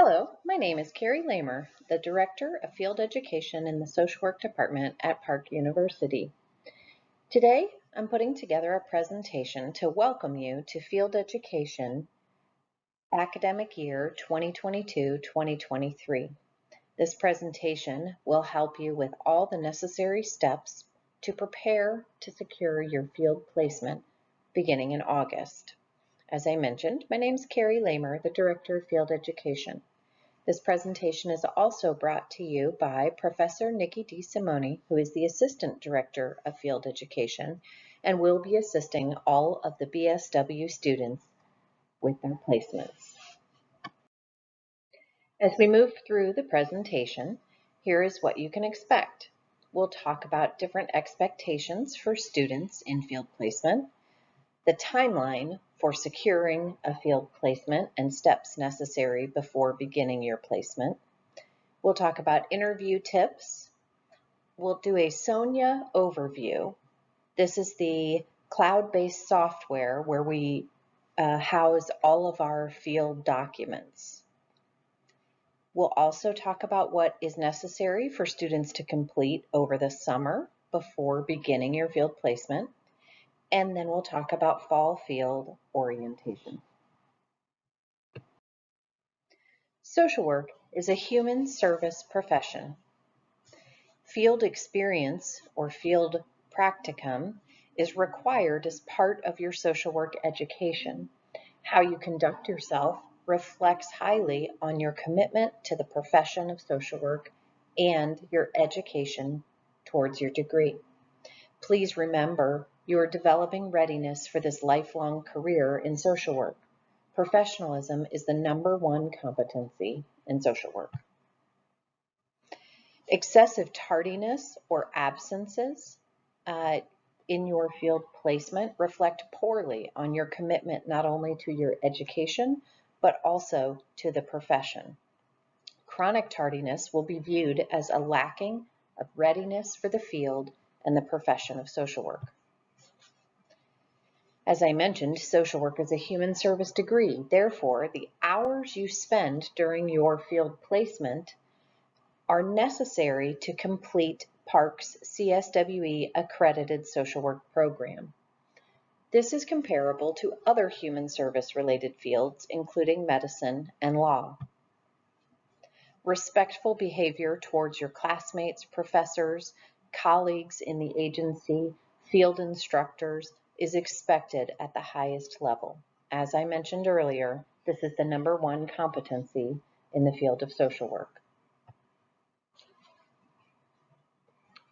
Hello, my name is Carrie Lamer, the Director of Field Education in the Social Work Department at Park University. Today, I'm putting together a presentation to welcome you to Field Education Academic Year 2022-2023. This presentation will help you with all the necessary steps to prepare to secure your field placement beginning in August. As I mentioned, my name is Carrie Lamer, the Director of Field Education. This presentation is also brought to you by Professor Nikki DeSimone, who is the Assistant Director of Field Education and will be assisting all of the BSW students with their placements. As we move through the presentation, here is what you can expect. We'll talk about different expectations for students in field placement, the timeline for securing a field placement and steps necessary before beginning your placement. We'll talk about interview tips. We'll do a SONIA overview. This is the cloud-based software where we house all of our field documents. We'll also talk about what is necessary for students to complete over the summer before beginning your field placement. And then we'll talk about fall field orientation. Social work is a human service profession. Field experience or field practicum is required as part of your social work education. How you conduct yourself reflects highly on your commitment to the profession of social work and your education towards your degree. Please remember you are developing readiness for this lifelong career in social work. Professionalism is the #1 competency in social work. Excessive tardiness or absences in your field placement reflect poorly on your commitment not only to your education, but also to the profession. Chronic tardiness will be viewed as a lacking of readiness for the field and the profession of social work. As I mentioned, social work is a human service degree. Therefore, the hours you spend during your field placement are necessary to complete Park's CSWE accredited social work program. This is comparable to other human service related fields, including medicine and law. Respectful behavior towards your classmates, professors, colleagues in the agency, field instructors is expected at the highest level. As I mentioned earlier, this is the #1 competency in the field of social work.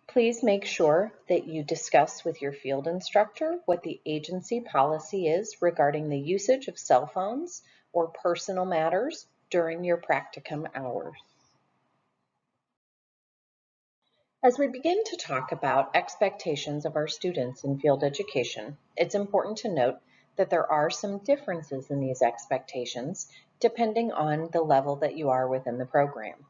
Please make sure that you discuss with your field instructor what the agency policy is regarding the usage of cell phones or personal matters during your practicum hours. As we begin to talk about expectations of our students in field education, it's important to note that there are some differences in these expectations depending on the level that you are within the program.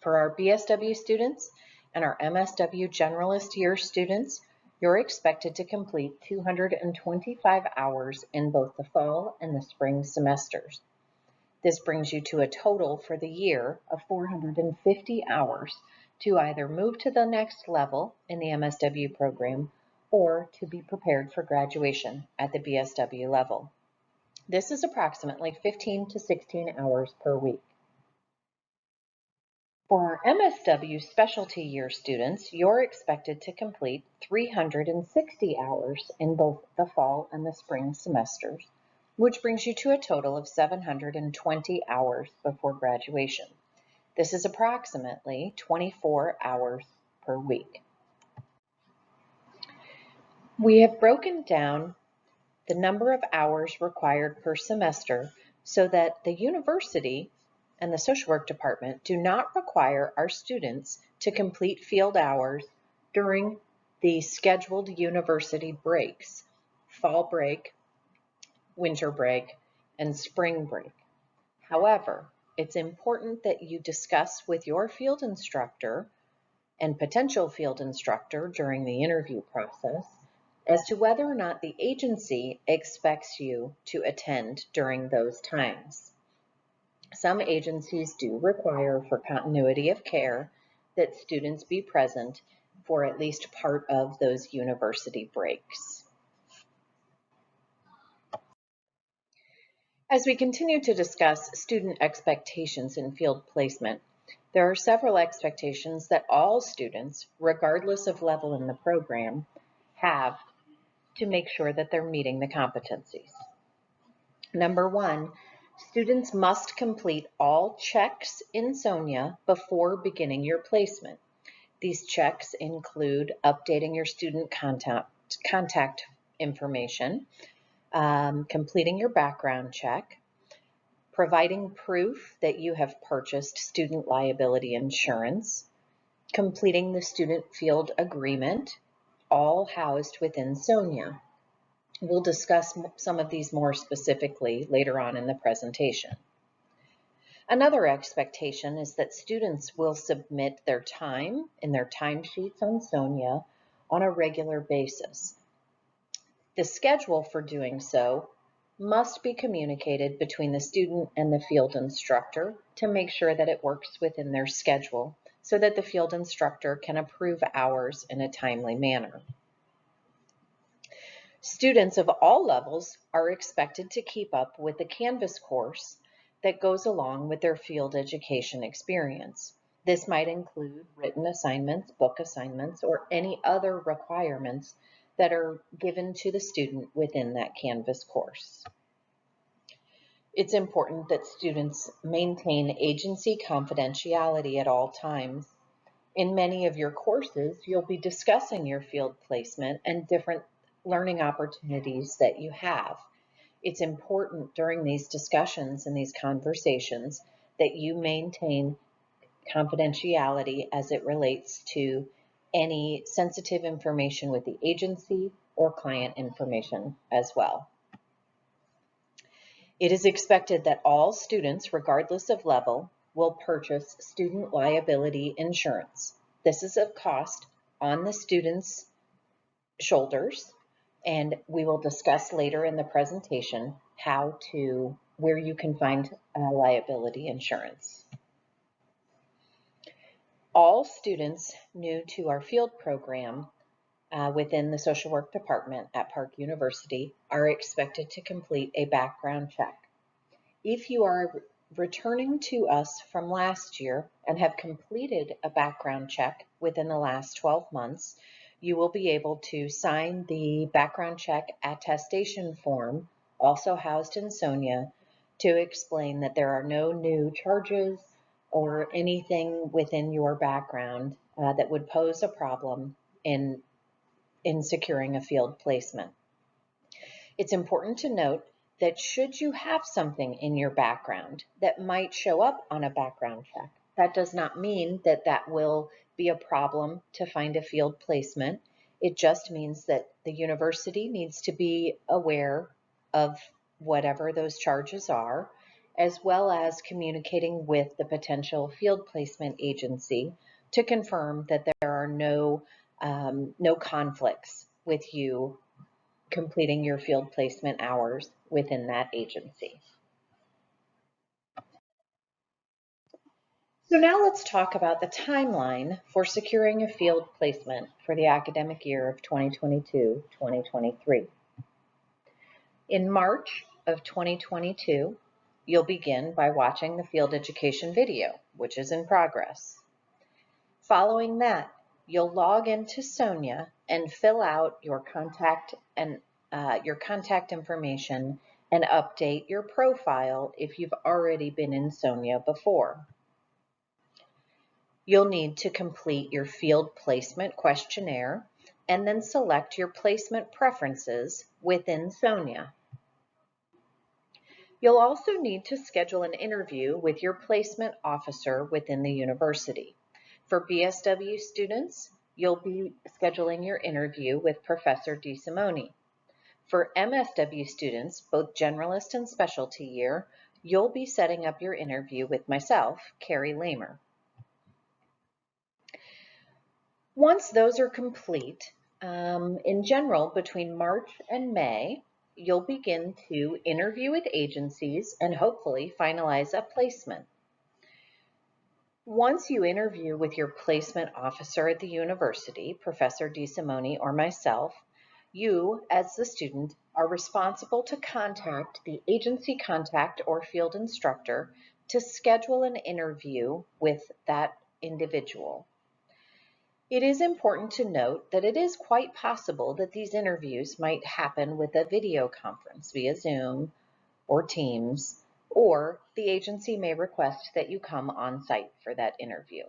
For our BSW students and our MSW Generalist Year students, you're expected to complete 225 hours in both the fall and the spring semesters. This brings you to a total for the year of 450 hours to either move to the next level in the MSW program or to be prepared for graduation at the BSW level. This is approximately 15 to 16 hours per week. For our MSW specialty year students, you're expected to complete 360 hours in both the fall and the spring semesters, which brings you to a total of 720 hours before graduation. This is approximately 24 hours per week. We have broken down the number of hours required per semester so that the university and the social work department do not require our students to complete field hours during the scheduled university breaks, fall break, winter break, and spring break. However, it's important that you discuss with your field instructor and potential field instructor during the interview process as to whether or not the agency expects you to attend during those times. some agencies do require, for continuity of care, that students be present for at least part of those university breaks. As we continue to discuss student expectations in field placement, there are several expectations that all students, regardless of level in the program, have to make sure that they're meeting the competencies. Number one, students must complete all checks in SONIA before beginning your placement. These checks include updating your student contact information, completing your background check, providing proof that you have purchased student liability insurance, completing the student field agreement, all housed within SONIA. We'll discuss some of these more specifically later on in the presentation. Another expectation is that students will submit their time in their timesheets on SONIA on a regular basis. The schedule for doing so must be communicated between the student and the field instructor to make sure that it works within their schedule so that the field instructor can approve hours in a timely manner. Students of all levels are expected to keep up with the Canvas course that goes along with their field education experience. This might include written assignments, book assignments, or any other requirements that are given to the student within that Canvas course. It's important that students maintain agency confidentiality at all times. In many of your courses, you'll be discussing your field placement and different learning opportunities that you have. It's important during these discussions and these conversations that you maintain confidentiality as it relates to any sensitive information with the agency or client information as well. It is expected that all students, regardless of level, will purchase student liability insurance. This is a cost on the student's shoulders, and we will discuss later in the presentation where you can find liability insurance. All students new to our field program within the social work department at Park University are expected to complete a background check. If you are returning to us from last year and have completed a background check within the last 12 months, you will be able to sign the background check attestation form, also housed in SONIA, to explain that there are no new charges or anything within your background that would pose a problem in securing a field placement. It's important to note that should you have something in your background that might show up on a background check, that does not mean that that will be a problem to find a field placement. It just means that the university needs to be aware of whatever those charges are, as well as communicating with the potential field placement agency to confirm that there are no conflicts with you completing your field placement hours within that agency. So now let's talk about the timeline for securing a field placement for the academic year of 2022-2023. In March of 2022, you'll begin by watching the field education video, which is in progress. Following that, you'll log into SONIA and fill out your contact information and update your profile if you've already been in SONIA before. You'll need to complete your field placement questionnaire and then select your placement preferences within SONIA. You'll also need to schedule an interview with your placement officer within the university. For BSW students, you'll be scheduling your interview with Professor DeSimone. For MSW students, both generalist and specialty year, you'll be setting up your interview with myself, Carrie Lamer. Once those are complete, in general, between March and May, you'll begin to interview with agencies and hopefully finalize a placement. Once you interview with your placement officer at the university, Professor DeSimone or myself, you, as the student, are responsible to contact the agency contact or field instructor to schedule an interview with that individual. It is important to note that it is quite possible that these interviews might happen with a video conference via Zoom or Teams, or the agency may request that you come on site for that interview.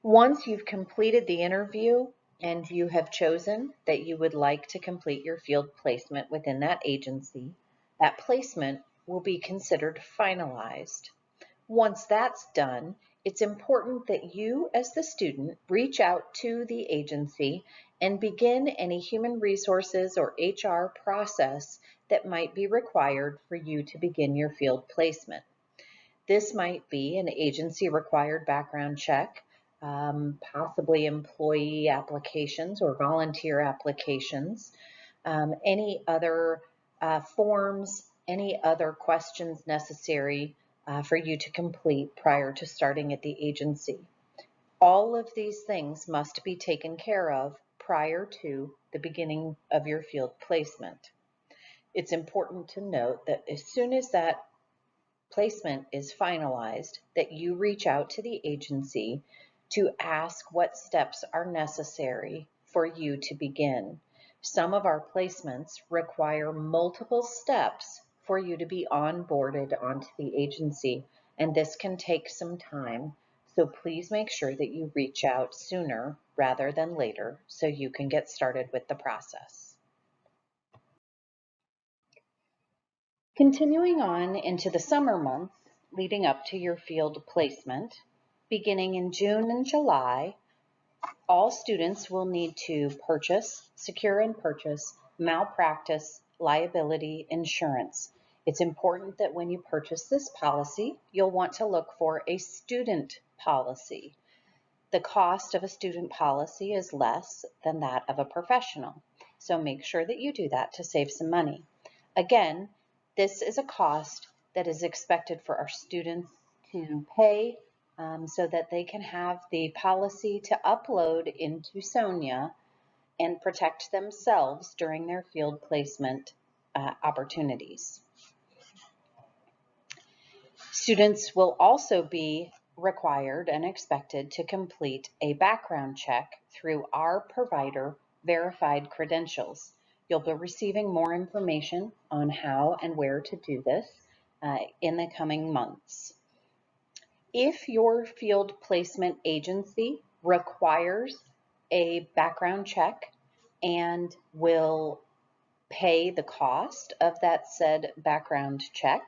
Once you've completed the interview and you have chosen that you would like to complete your field placement within that agency, that placement will be considered finalized. Once that's done, it's important that you as the student reach out to the agency and begin any human resources or HR process that might be required for you to begin your field placement. This might be an agency required background check, possibly employee applications or volunteer applications, any other forms, any other questions necessary for you to complete prior to starting at the agency. All of these things must be taken care of prior to the beginning of your field placement. It's important to note that as soon as that placement is finalized, that you reach out to the agency to ask what steps are necessary for you to begin. Some of our placements require multiple steps for you to be onboarded onto the agency, and this can take some time. So please make sure that you reach out sooner rather than later so you can get started with the process. Continuing on into the summer months leading up to your field placement, beginning in June and July, all students will need to secure and purchase malpractice liability insurance. It's important that when you purchase this policy, you'll want to look for a student policy. The cost of a student policy is less than that of a professional, so make sure that you do that to save some money. Again, this is a cost that is expected for our students to pay so that they can have the policy to upload into Sonia and protect themselves during their field placement opportunities. Students will also be required and expected to complete a background check through our provider verified credentials. You'll be receiving more information on how and where to do this in the coming months. If your field placement agency requires a background check and will pay the cost of that said background check,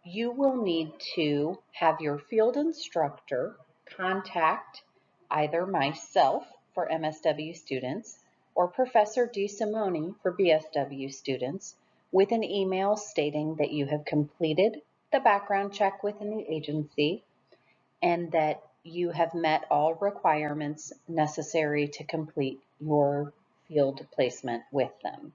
you will need to have your field instructor contact either myself for MSW students or Professor DeSimone for BSW students with an email stating that you have completed the background check within the agency and that you have met all requirements necessary to complete your field placement with them.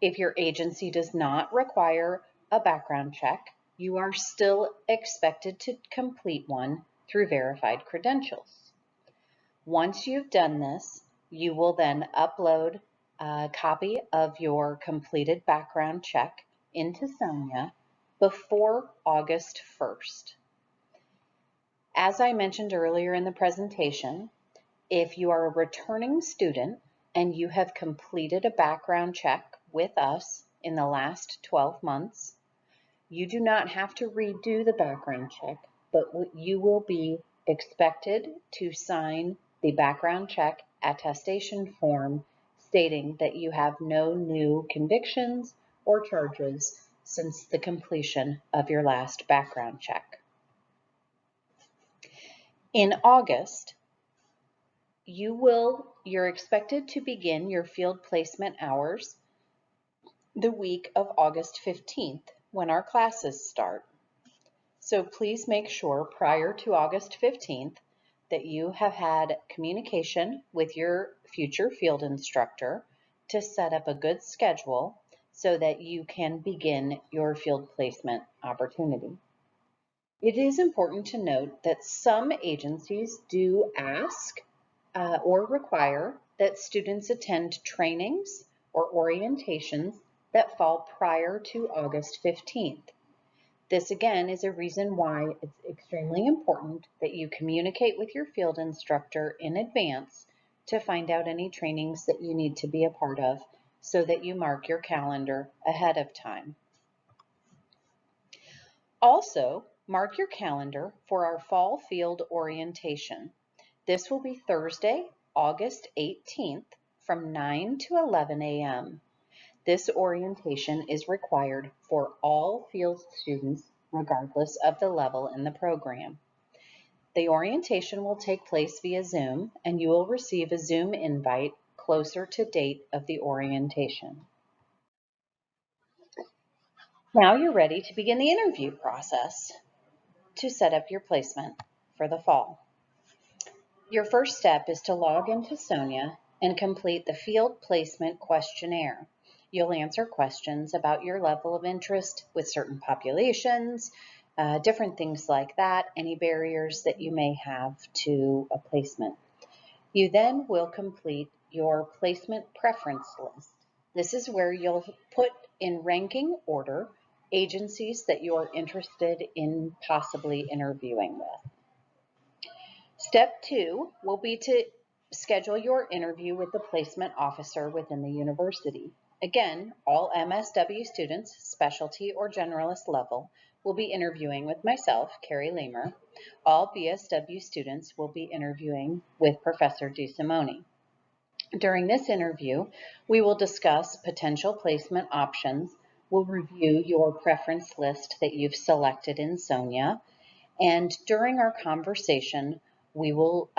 If your agency does not require a background check, you are still expected to complete one through verified credentials. Once you've done this, you will then upload a copy of your completed background check into Sonia before August 1st. As I mentioned earlier in the presentation, if you are a returning student and you have completed a background check with us in the last 12 months, you do not have to redo the background check, but you will be expected to sign the background check attestation form stating that you have no new convictions or charges since the completion of your last background check. In August, you're expected to begin your field placement hours the week of August 15th when our classes start. So please make sure prior to August 15th that you have had communication with your future field instructor to set up a good schedule so that you can begin your field placement opportunity. It is important to note that some agencies do ask or require that students attend trainings or orientations that fall prior to August 15th. This again is a reason why it's extremely important that you communicate with your field instructor in advance to find out any trainings that you need to be a part of so that you mark your calendar ahead of time. Also, mark your calendar for our fall field orientation. This will be Thursday, August 18th from 9 to 11 a.m. This orientation is required for all field students regardless of the level in the program. The orientation will take place via Zoom, and you will receive a Zoom invite closer to date of the orientation. Now you're ready to begin the interview process to set up your placement for the fall. Your first step is to log into Sonia and complete the field placement questionnaire. You'll answer questions about your level of interest with certain populations, different things like that, any barriers that you may have to a placement. You then will complete your placement preference list. This is where you'll put in ranking order agencies that you're interested in possibly interviewing with. Step 2 will be to schedule your interview with the placement officer within the university. Again, all MSW students, specialty or generalist level, will be interviewing with myself, Carrie Lamer. All BSW students will be interviewing with Professor DeSimone. During this interview, we will discuss potential placement options. We'll review your preference list that you've selected in Sonia. And during our conversation, we will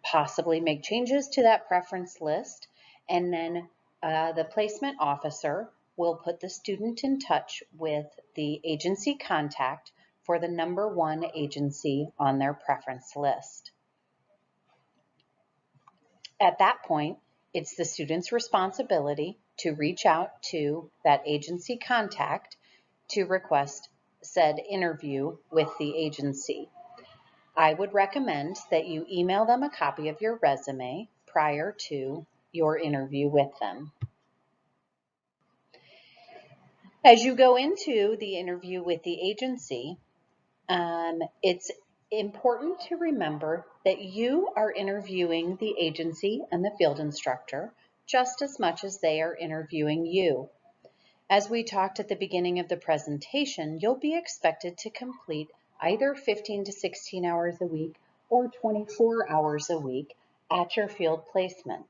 possibly make changes to that preference list, and then the placement officer will put the student in touch with the agency contact for the number 1 agency on their preference list. At that point, it's the student's responsibility to reach out to that agency contact to request said interview with the agency. I would recommend that you email them a copy of your resume prior to your interview with them. As you go into the interview with the agency, it's important to remember that you are interviewing the agency and the field instructor just as much as they are interviewing you. As we talked at the beginning of the presentation, you'll be expected to complete either 15 to 16 hours a week or 24 hours a week at your field placement.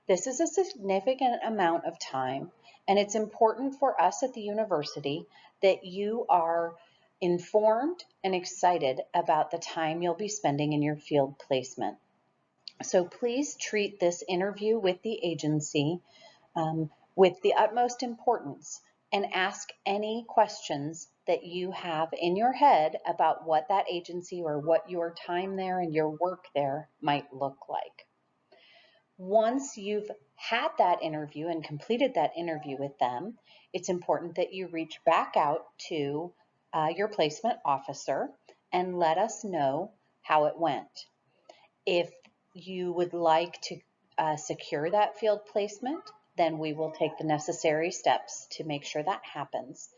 This is a significant amount of time, and it's important for us at the university that you are informed and excited about the time you'll be spending in your field placement. So please treat this interview with the agency with the utmost importance and ask any questions that you have in your head about what that agency or what your time there and your work there might look like. Once you've had that interview and completed that interview with them, it's important that you reach back out to your placement officer and let us know how it went. If you would like to secure that field placement, then we will take the necessary steps to make sure that happens.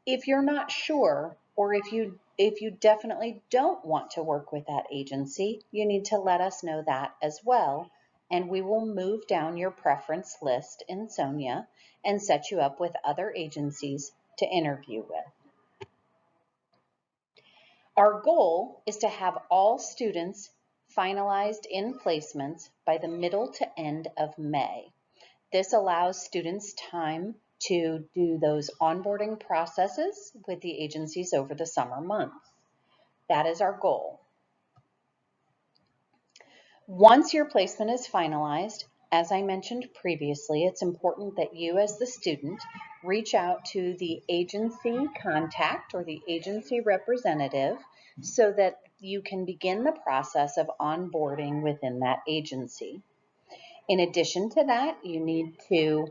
If you're not sure, or if you definitely don't want to work with that agency, you need to let us know that as well, and we will move down your preference list in Sonia and set you up with other agencies to interview with. Our goal is to have all students finalized in placements by the middle to end of May. This allows students time to do those onboarding processes with the agencies over the summer months. That is our goal. Once your placement is finalized, as I mentioned previously, it's important that you as the student reach out to the agency contact or the agency representative so that you can begin the process of onboarding within that agency. In addition to that, you need to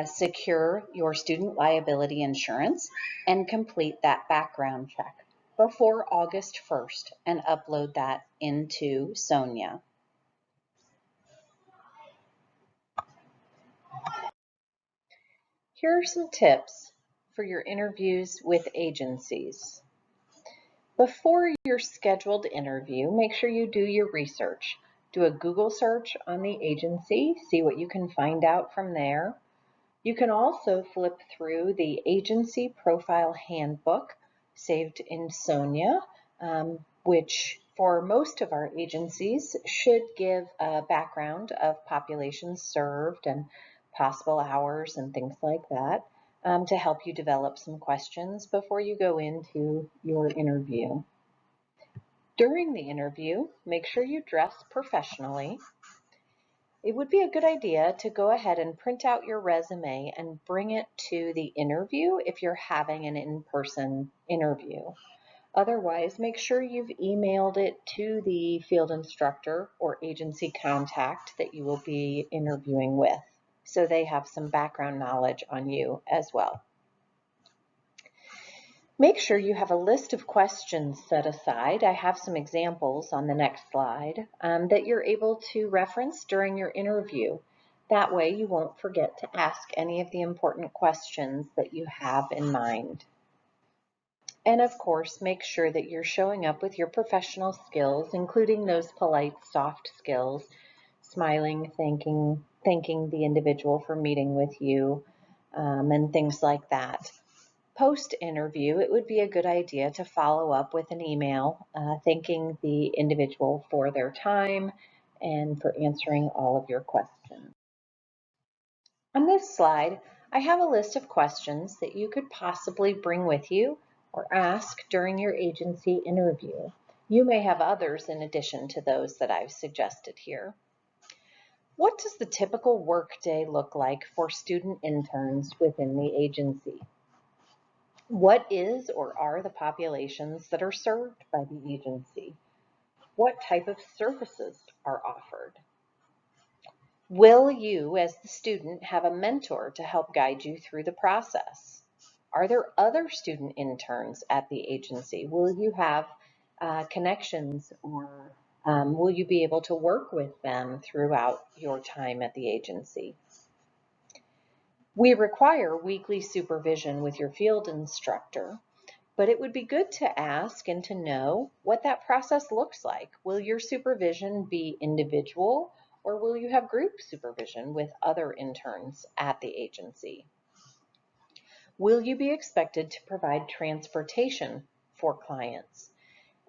secure your student liability insurance and complete that background check before August 1st and upload that into Sonia. Here are some tips for your interviews with agencies. Before your scheduled interview, make sure you do your research. Do a Google search on the agency, see what you can find out from there. You can also flip through the agency profile handbook saved in Sonia, which for most of our agencies should give a background of populations served and possible hours and things like that, to help you develop some questions before you go into your interview. During the interview, make sure you dress professionally. It would be a good idea to go ahead and print out your resume and bring it to the interview if you're having an in-person interview. Otherwise, make sure you've emailed it to the field instructor or agency contact that you will be interviewing with, so they have some background knowledge on you as well. Make sure you have a list of questions set aside. I have some examples on the next slide that you're able to reference during your interview. That way you won't forget to ask any of the important questions that you have in mind. And of course, make sure that you're showing up with your professional skills, including those polite, soft skills, smiling, thanking the individual for meeting with you, and things like that. Post-interview, it would be a good idea to follow up with an email thanking the individual for their time and for answering all of your questions. On this slide, I have a list of questions that you could possibly bring with you or ask during your agency interview. You may have others in addition to those that I've suggested here. What does the typical workday look like for student interns within the agency? What is or are the populations that are served by the agency? What type of services are offered? Will you, as the student, have a mentor to help guide you through the process? Are there other student interns at the agency? Will you have connections, or will you be able to work with them throughout your time at the agency? We require weekly supervision with your field instructor, but it would be good to ask and to know what that process looks like. Will your supervision be individual, or will you have group supervision with other interns at the agency? Will you be expected to provide transportation for clients?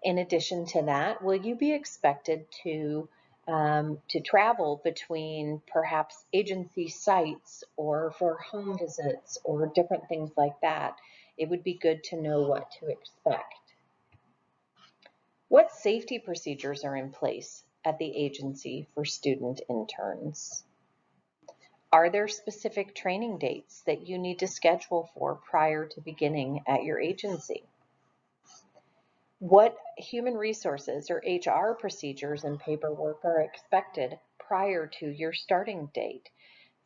In addition to that, will you be expected to travel between perhaps agency sites or for home visits or different things like that? It would be good to know what to expect. What safety procedures are in place at the agency for student interns? Are there specific training dates that you need to schedule for prior to beginning at your agency? What human resources or HR procedures and paperwork are expected prior to your starting date?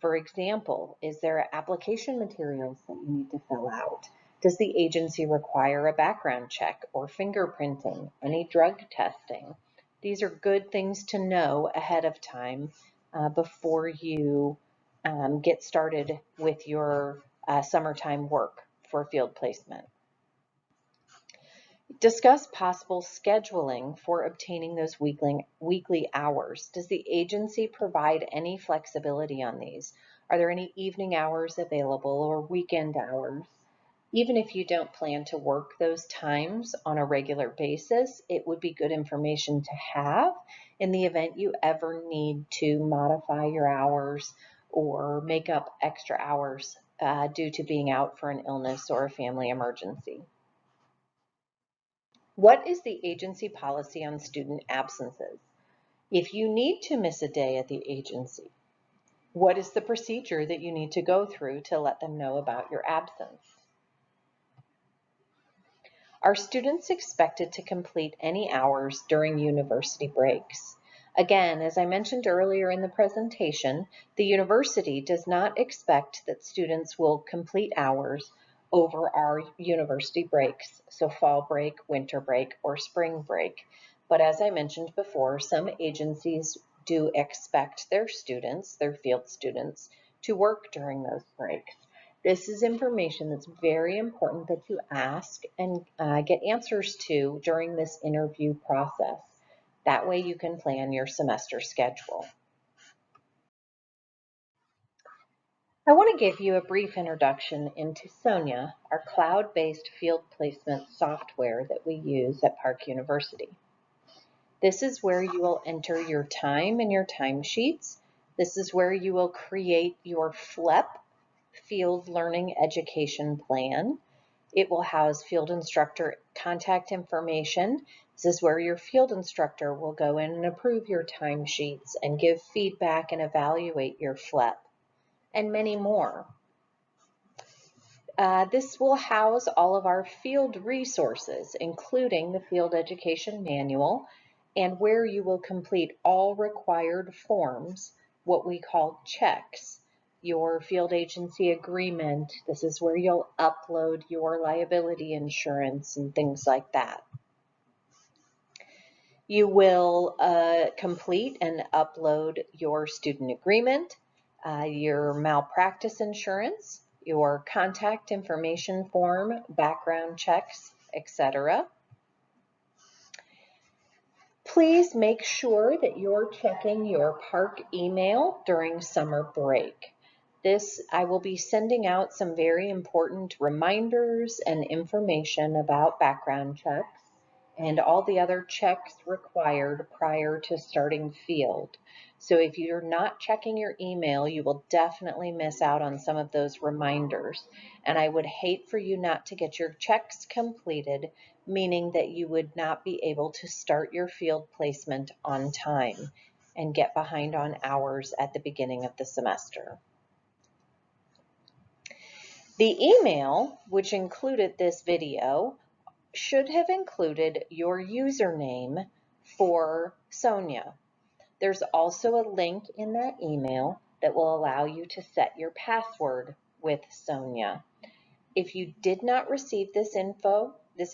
For example, is there application materials that you need to fill out? Does the agency require a background check or fingerprinting, any drug testing? These are good things to know ahead of time before you get started with your summertime work for field placement. Discuss possible scheduling for obtaining those weekly hours. Does the agency provide any flexibility on these? Are there any evening hours available or weekend hours? Even if you don't plan to work those times on a regular basis, it would be good information to have in the event you ever need to modify your hours or make up extra hours due to being out for an illness or a family emergency. What is the agency policy on student absences? If you need to miss a day at the agency, what is the procedure that you need to go through to let them know about your absence? Are students expected to complete any hours during university breaks? Again, as I mentioned earlier in the presentation, the university does not expect that students will complete hours over our university breaks, so fall break, winter break, or spring break. But as I mentioned before, some agencies do expect their students, their field students, to work during those breaks. This is information that's very important that you ask and get answers to during this interview process. That way you can plan your semester schedule. I want to give you a brief introduction into Sonia, our cloud-based field placement software that we use at Park University. This is where you will enter your time and your timesheets. This is where you will create your FLEP, Field Learning Education Plan. It will house field instructor contact information. This is where your field instructor will go in and approve your timesheets and give feedback and evaluate your FLEP, and many more. This will house all of our field resources, including the Field Education Manual, and where you will complete all required forms, what we call checks. Your field agency agreement, this is where you'll upload your liability insurance and things like that. You will complete and upload your student agreement, your malpractice insurance, your contact information form, background checks, etc. Please make sure that you're checking your Park email during summer break. I will be sending out some very important reminders and information about background checks and all the other checks required prior to starting field. So if you're not checking your email, you will definitely miss out on some of those reminders. And I would hate for you not to get your checks completed, meaning that you would not be able to start your field placement on time and get behind on hours at the beginning of the semester. The email, which included this video, should have included your username for Sonia. There's also a link in that email that will allow you to set your password with Sonia. If you did not receive this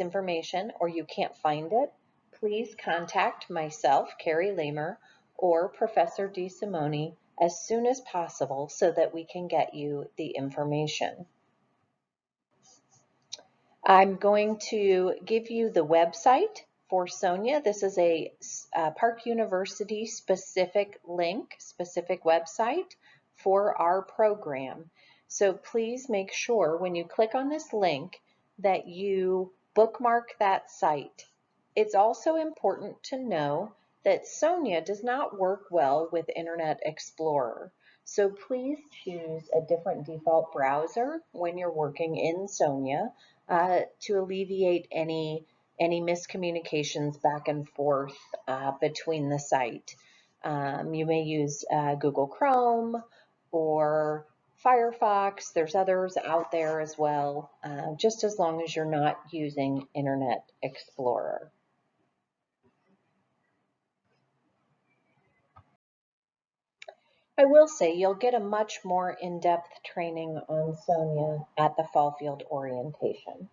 information, or you can't find it, please contact myself, Carrie Lamer, or Professor DeSimone as soon as possible so that we can get you the information. I'm going to give you the website for Sonia. This is a Park University specific website for our program. So please make sure when you click on this link that you bookmark that site. It's also important to know that Sonia does not work well with Internet Explorer. So please choose a different default browser when you're working in Sonia to alleviate any miscommunications back and forth between the site. You may use Google Chrome or Firefox. There's others out there as well, just as long as you're not using Internet Explorer. I will say you'll get a much more in-depth training on Sonia at the Fall Field Orientation.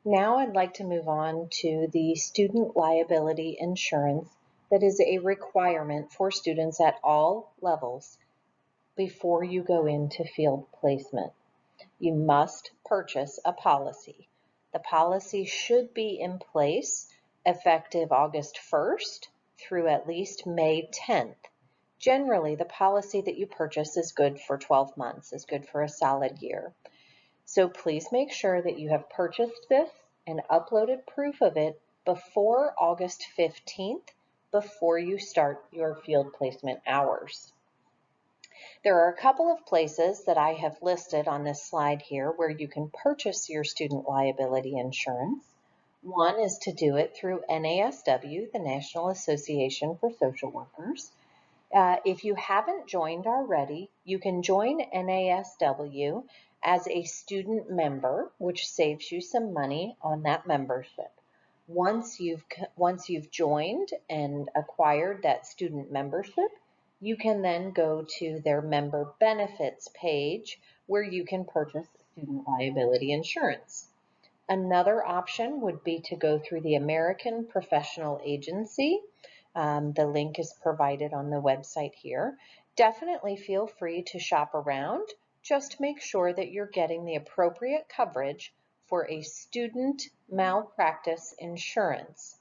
Now I'd like to move on to the student liability insurance that is a requirement for students at all levels before you go into field placement. You must purchase a policy. The policy should be in place effective August 1st through at least May 10th. Generally, the policy that you purchase is good for 12 months, is good for a solid year. So please make sure that you have purchased this and uploaded proof of it before August 15th, before you start your field placement hours. There are a couple of places that I have listed on this slide here where you can purchase your student liability insurance. One is to do it through NASW, the National Association for Social Workers. If you haven't joined already, you can join NASW as a student member, which saves you some money on that membership. Once you've joined and acquired that student membership, you can then go to their member benefits page where you can purchase student liability insurance. Another option would be to go through the American Professional Agency. The link is provided on the website here. Definitely feel free to shop around. Just make sure that you're getting the appropriate coverage for a student malpractice insurance.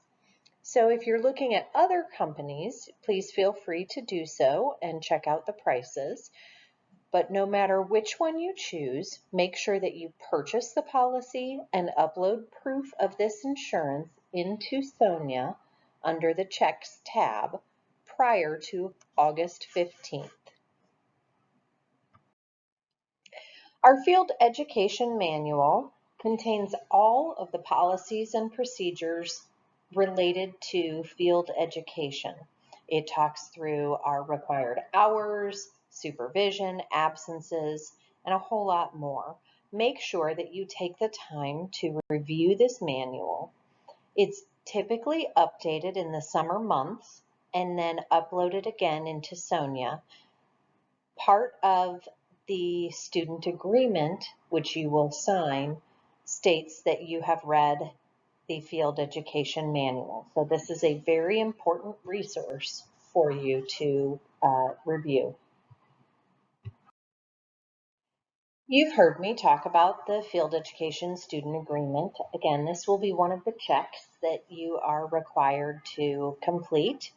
So if you're looking at other companies, please feel free to do so and check out the prices. But no matter which one you choose, make sure that you purchase the policy and upload proof of this insurance into Sonia under the Checks tab prior to August 15th. Our field education manual contains all of the policies and procedures related to field education. It talks through our required hours, supervision, absences, and a whole lot more. Make sure that you take the time to review this manual. It's typically updated in the summer months and then uploaded again into Sonia. Part of the student agreement, which you will sign, states that you have read the field education manual. So this is a very important resource for you to review. You've heard me talk about the field education student agreement. Again, this will be one of the checks that you are required to complete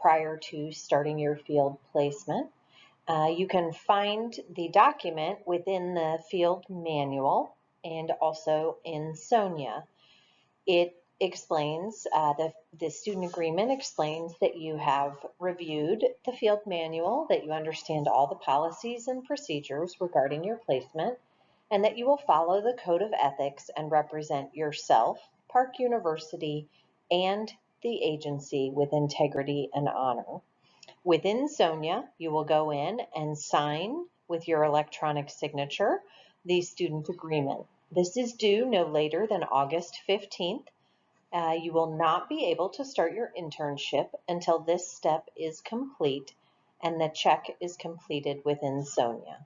prior to starting your field placement. You can find the document within the field manual and also in Sonia. It explains, the student agreement explains that you have reviewed the field manual, that you understand all the policies and procedures regarding your placement, and that you will follow the code of ethics and represent yourself, Park University, and the agency with integrity and honor. Within Sonia, you will go in and sign with your electronic signature the student agreement. This is due no later than August 15th. You will not be able to start your internship until this step is complete and the check is completed within Sonia.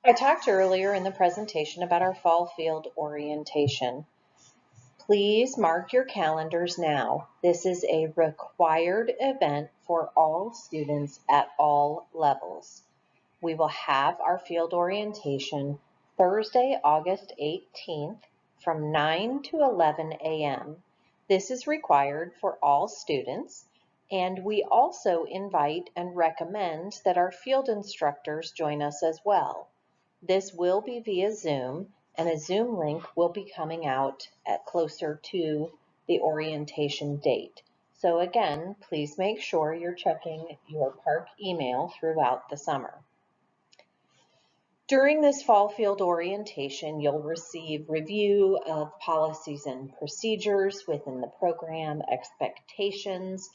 I talked earlier in the presentation about our fall field orientation. Please mark your calendars now. This is a required event for all students at all levels. We will have our field orientation Thursday, August 18th from 9 to 11 a.m. This is required for all students, and we also invite and recommend that our field instructors join us as well. This will be via Zoom, and a Zoom link will be coming out at closer to the orientation date. So again, please make sure you're checking your park email throughout the summer. During this fall field orientation, you'll receive review of policies and procedures within the program, expectations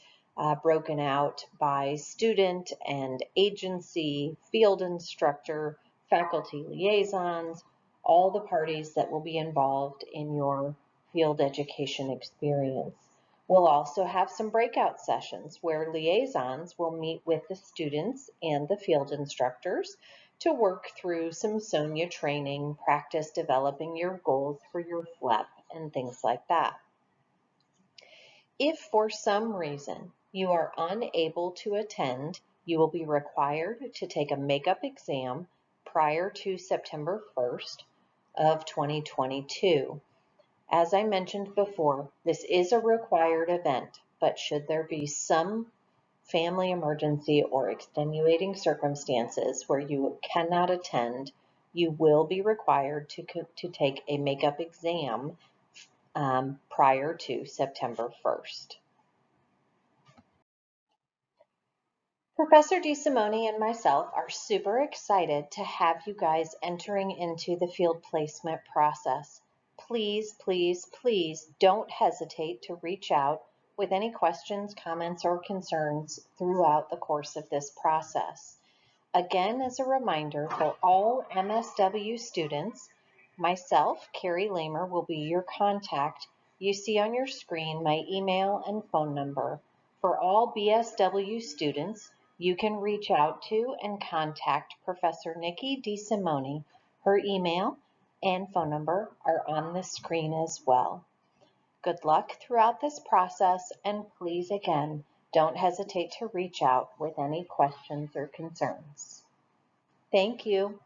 broken out by student and agency, field instructor, faculty liaisons, all the parties that will be involved in your field education experience. We'll also have some breakout sessions where liaisons will meet with the students and the field instructors to work through some Sonia training, practice developing your goals for your FLEP, and things like that. If for some reason you are unable to attend, you will be required to take a makeup exam prior to September 1st of 2022. As I mentioned before, this is a required event, but should there be some family emergency or extenuating circumstances where you cannot attend, you will be required to take a makeup exam prior to September 1st. Professor DeSimone and myself are super excited to have you guys entering into the field placement process. Please, please, please don't hesitate to reach out with any questions, comments, or concerns throughout the course of this process. Again, as a reminder for all MSW students, Myself, Carrie Lamer, will be your contact. You see on your screen my email and phone number. For all BSW students, you can reach out to and contact Professor Nikki DeSimone. Her email and phone number are on the screen as well. Good luck throughout this process, and please again, don't hesitate to reach out with any questions or concerns. Thank you.